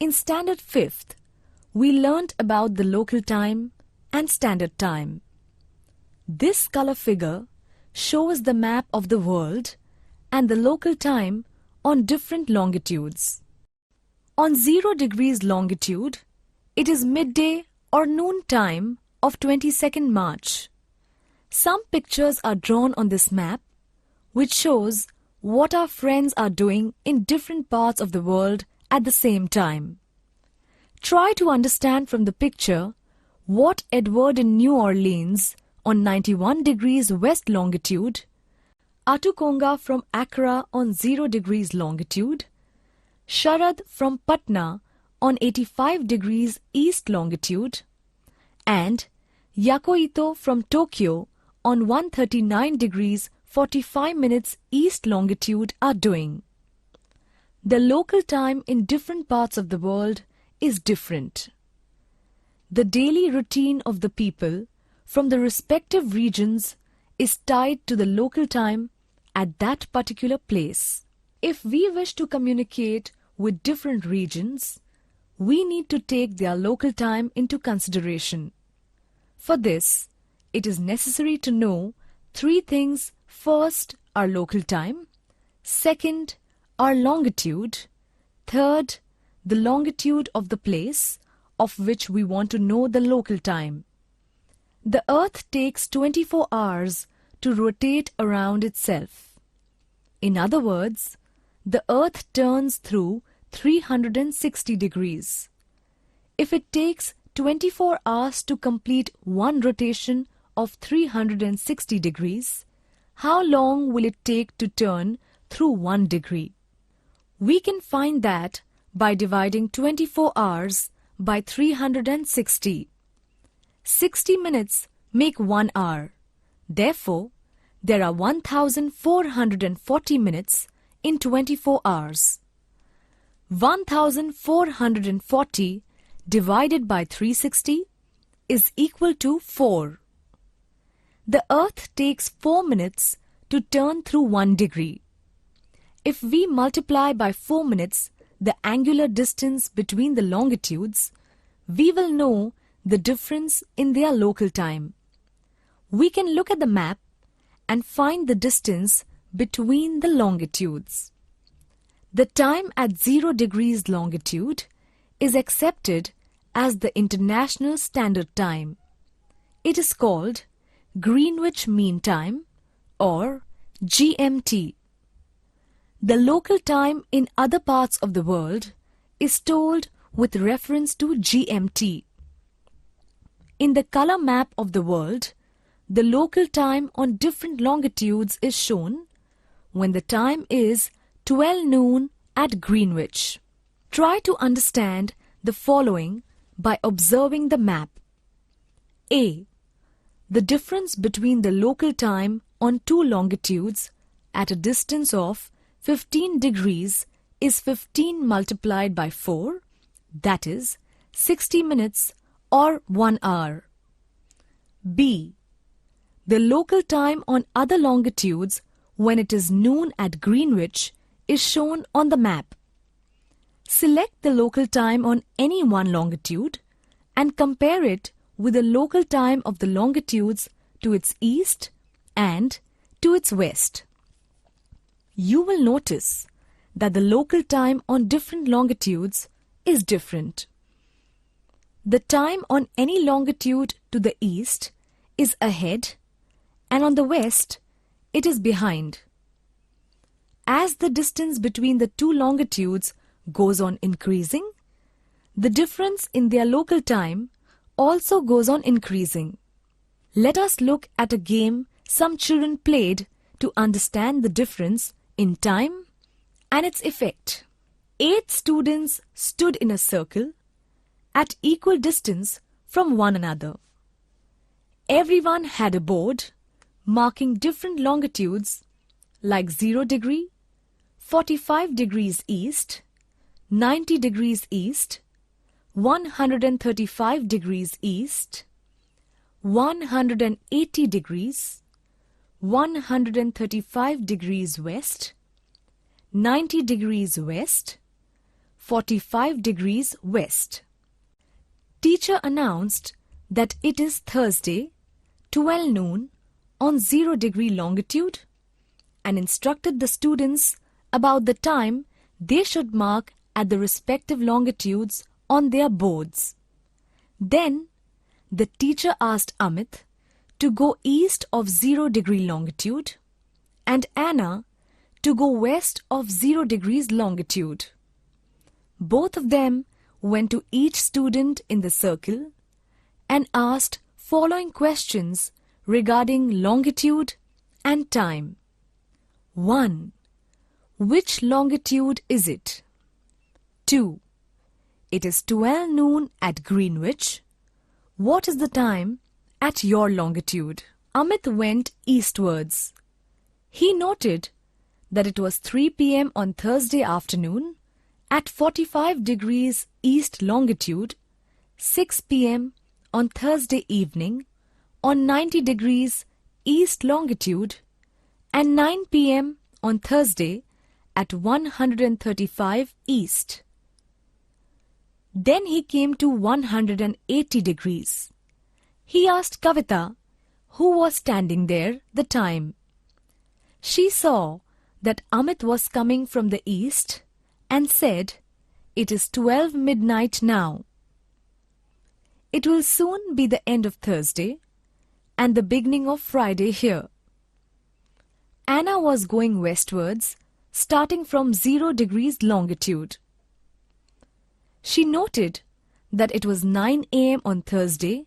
In Standard 5th, we learnt about the local time and standard time. This color figure shows the map of the world and the local time on different longitudes. On 0 degrees longitude, it is midday or noon time of 22nd March. Some pictures are drawn on this map, which shows what our friends are doing in different parts of the world at the same time. Try to understand from the picture what Edward in New Orleans on 91 degrees west longitude, Atukonga from Accra on 0 degrees longitude, Sharad from Patna on 85 degrees east longitude, and Yakoito from Tokyo on 139 degrees 45 minutes east longitude are doing. The local time in different parts of the world is different. The daily routine of the people from the respective regions is tied to the local time at that particular place. If we wish to communicate with different regions, we need to take their local time into consideration. For this, it is necessary to know 3 things. First, our local time. Second, our longitude. Third, the longitude of the place of which we want to know the local time. The Earth takes 24 hours to rotate around itself. In other words, the Earth turns through 360 degrees. If it takes 24 hours to complete one rotation of 360 degrees, how long will it take to turn through 1 degree? We can find that by dividing 24 hours by 360. 60 minutes make 1 hour. Therefore, there are 1440 minutes in 24 hours. 1440 divided by 360 is equal to 4. The Earth takes 4 minutes to turn through 1 degree. If we multiply by 4 minutes the angular distance between the longitudes, we will know the difference in their local time. We can look at the map and find the distance between the longitudes. The time at 0 degrees longitude is accepted as the International Standard Time. It is called Greenwich Mean Time or GMT. The local time in other parts of the world is told with reference to GMT. In the color map of the world, the local time on different longitudes is shown when the time is 12 noon at Greenwich. Try to understand the following by observing the map. A. The difference between the local time on 2 longitudes at a distance of 15 degrees is 15 multiplied by 4, that is 60 minutes or 1 hour. B. The local time on other longitudes when it is noon at Greenwich is shown on the map. Select the local time on any one longitude and compare it with the local time of the longitudes to its east and to its west. You will notice that the local time on different longitudes is different. The time on any longitude to the east is ahead and on the west it is behind. As the distance between the 2 longitudes goes on increasing, the difference in their local time also goes on increasing. Let us look at a game some children played to understand the difference in time and its effect. 8 students stood in a circle at equal distance from one another. Everyone had a board marking different longitudes like 0 degree, 45 degrees east, 90 degrees east, 135 degrees east, 180 degrees, 135 degrees west, 90 degrees west, 45 degrees west. Teacher announced that it is Thursday, 12 noon, on 0 degree longitude, and instructed the students about the time they should mark at the respective longitudes on their boards. Then, the teacher asked Amit to go east of 0 degree longitude and Anna to go west of 0 degrees longitude. Both of them went to each student in the circle and asked following questions regarding longitude and time. 1. Which longitude is it? 2. It is 12 noon at Greenwich. What is the time at your longitude? Amit went eastwards. He noted that it was 3 p.m. on Thursday afternoon at 45 degrees east longitude, 6 p.m. on Thursday evening on 90 degrees east longitude, and 9 p.m. on Thursday at 135 east. Then he came to 180 degrees. He asked Kavita, who was standing there, the time. She saw that Amit was coming from the east and said, "It is 12 midnight now. It will soon be the end of Thursday and the beginning of Friday here." Anna was going westwards, starting from 0 degrees longitude. She noted that it was 9 a.m. on Thursday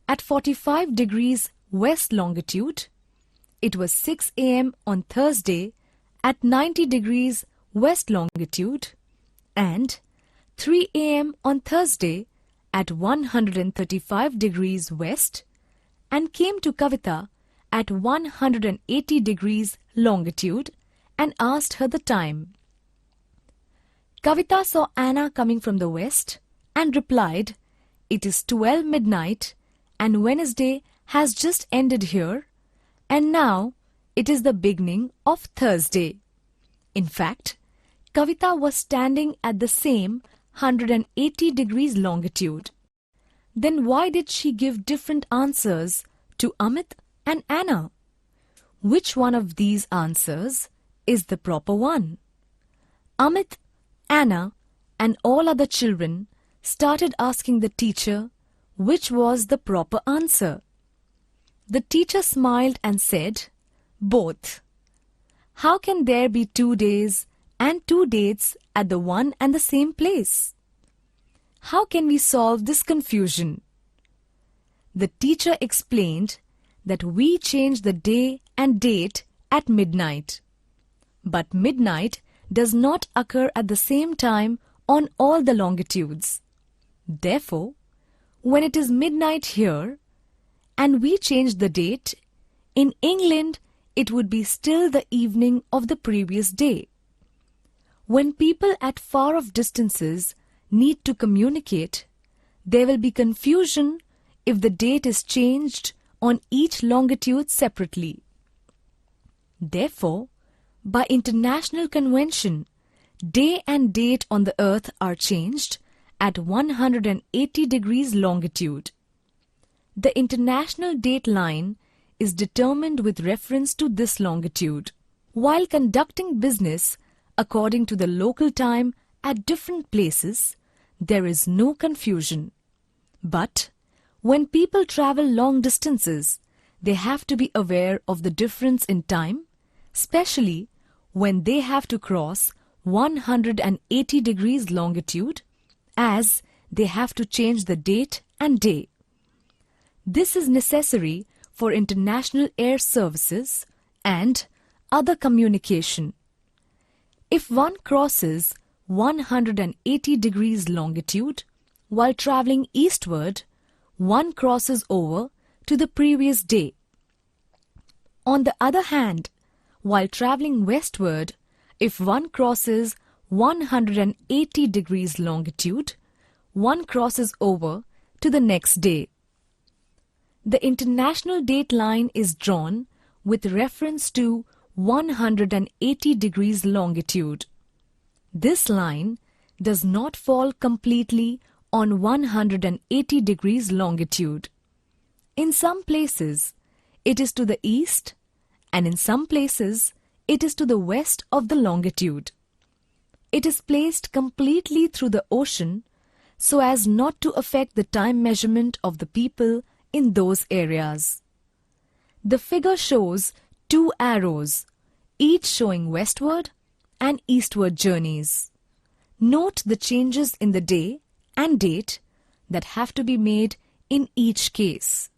at 45 degrees west longitude. It was 6 a.m. on Thursday at 90 degrees west longitude, and 3 a.m. on Thursday at 135 degrees west, and came to Kavita at 180 degrees longitude and asked her the time. Kavita saw Anna coming from the west and replied, "It is 12 midnight and Wednesday has just ended here, and now it is the beginning of Thursday." In fact, Kavita was standing at the same 180 degrees longitude. Then why did she give different answers to Amit and Anna? Which one of these answers is the proper one? Amit, Anna, and all other children started asking the teacher which was the proper answer. The teacher smiled and said, "Both. How can there be 2 days and 2 dates at the one and the same place? How can we solve this confusion?" The teacher explained that we change the day and date at midnight. But midnight does not occur at the same time on all the longitudes. Therefore, when it is midnight here and we change the date, in England it would be still the evening of the previous day. When people at far-off distances need to communicate, there will be confusion if the date is changed on each longitude separately. Therefore, by international convention, day and date on the earth are changed at 180 degrees longitude. The international date line is determined with reference to this longitude. While conducting business according to the local time at different places, there is no confusion. But when people travel long distances, they have to be aware of the difference in time, especially when they have to cross 180 degrees longitude, as they have to change the date and day. This is necessary for international air services and other communication. If one crosses 180 degrees longitude while traveling eastward, one crosses over to the previous day. On the other hand, while traveling westward, if one crosses 180 degrees longitude, one crosses over to the next day. The international date line is drawn with reference to 180 degrees longitude. This line does not fall completely on 180 degrees longitude. In some places, it is to the east, and in some places, it is to the west of the longitude. It is placed completely through the ocean so as not to affect the time measurement of the people in those areas. The figure shows 2 arrows, each showing westward and eastward journeys. Note the changes in the day and date that have to be made in each case.